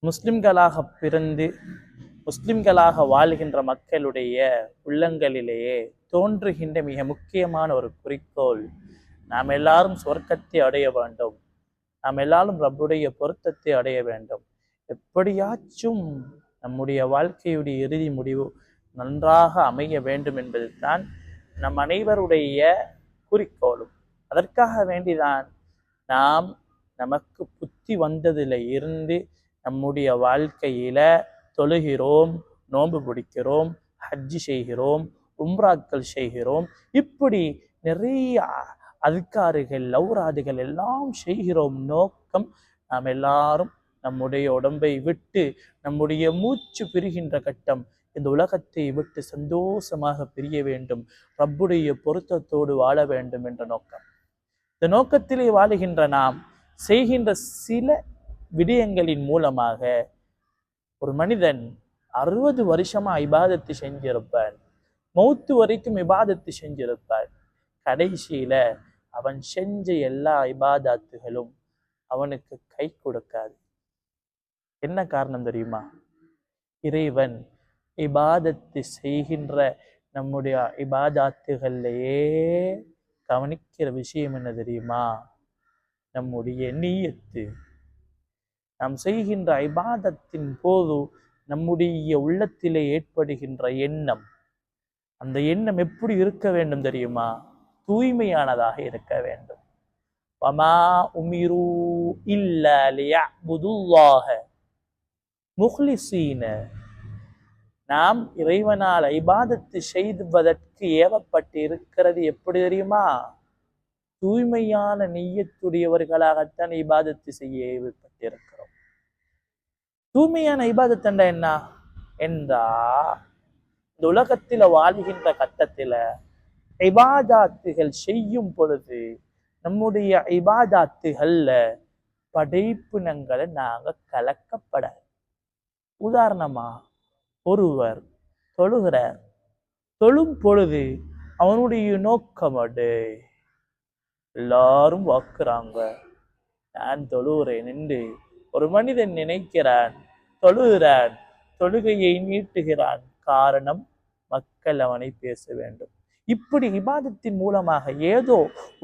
முஸ்லிம்களாக பிறந்து முஸ்லிம்களாக வாழ்கின்ற மக்களுடைய உள்ளங்களிலேயே தோன்றுகின்ற மிக முக்கியமான ஒரு குறிக்கோள், நாம் எல்லாரும் சொர்க்கத்தை அடைய வேண்டும், நாம் எல்லாரும் ரப்புடைய பொருத்தத்தை அடைய வேண்டும், எப்படியாச்சும் நம்முடைய வாழ்க்கையுடைய இறுதி முடிவு நன்றாக அமைய வேண்டும் என்பதுதான் நம் அனைவருடைய குறிக்கோளும். அதற்காக வேண்டிதான் நாம் நமக்கு புத்தி வந்ததில் இருந்து நம்முடைய வாழ்க்கையில தொழுகிறோம், நோன்பு பிடிக்கிறோம், ஹஜ்ஜி செய்கிறோம், உம்ராக்கள் செய்கிறோம், இப்படி நிறைய அதுக்காறுகள் லௌராதுகள் எல்லாம் செய்கிறோம். நோக்கம் நாம் எல்லாரும் நம்முடைய உடம்பை விட்டு நம்முடைய மூச்சு பிரிகின்ற கட்டம் இந்த உலகத்தை விட்டு சந்தோஷமாக பிரிய வேண்டும், ரப்புடைய பொருத்தத்தோடு வாழ வேண்டும் என்ற நோக்கம். இந்த நோக்கத்திலே வாழுகின்ற நாம் செய்கின்ற சில விடயங்களின் மூலமாக ஒரு மனிதன் 60 வருஷமா இபாதத்து செஞ்சிருப்பான், மௌத்து வரைக்கும் இபாதத்து செஞ்சிருப்பான். கடைசியில அவன் செஞ்ச எல்லா இபாதத்துகளும் அவனுக்கு கை கொடுக்காது. என்ன காரணம் தெரியுமா? இறைவன் இபாதத்து செய்கின்ற நம்முடைய இபாதத்துகள்லையே கவனிக்கிற விஷயம் என்ன தெரியுமா? நம்முடைய நீயத்து. நாம் செய்கின்ற இபாதத்தின் போது நம்முடைய உள்ளத்திலே ஏற்படுகின்ற எண்ணம், அந்த எண்ணம் எப்படி இருக்க வேண்டும் தெரியுமா? தூய்மையானதாக இருக்க வேண்டும். வமா உமிரு இல்லா லியஅ்புதுல்லாஹ முஹ்லிஸீன. நாம் இறைவனால் இபாதத்து செய்வதற்கு ஏவப்பட்டு இருக்கிறது எப்படி தெரியுமா? தூய்மையான நிய்யத்துடையவர்களாகத்தான் இபாதத்து செய்ய ஏவப்பட்டிருக்கிறோம். தூய்மையான இபாதத் என்ன என்றா, இந்த உலகத்தில வாழ்கின்ற கட்டத்தில இபாதத்துகள் செய்யும் பொழுது நம்முடைய இபாதத்துகள்ல படைப்பினங்களை நாங்க கலக்கப்பட. உதாரணமா, ஒருவர் தொழுகிறார், தொழும் பொழுது அவனுடைய நோக்கம் எல்லாரும் வாக்குறாங்க, நான் தொழுகிறேன் என்று ஒரு மனிதன் நினைக்கிறான், தொழுகிறான், தொழுகையை நீட்டுகிறான். காரணம், மக்கள் அவனை பேச வேண்டும். இப்படி இபாதத்தின் மூலமாக ஏதோ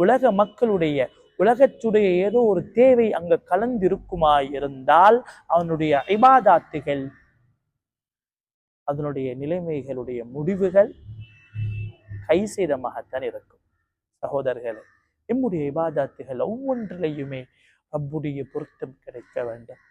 உலக மக்களுடைய உலகத்துடைய ஏதோ ஒரு தேவை அங்க கலந்திருக்குமாயிருந்தால் அவனுடைய இபாதத்துகள், அதனுடைய நிலைமைகளுடைய முடிவுகள் கைசேதமாகத்தான் இருக்கும். சகோதரர்களே, நம்முடைய இபாதத்துகள் ஒவ்வொன்றிலையுமே ரப்புடைய பொருத்தம் கிடைக்க வேண்டும்.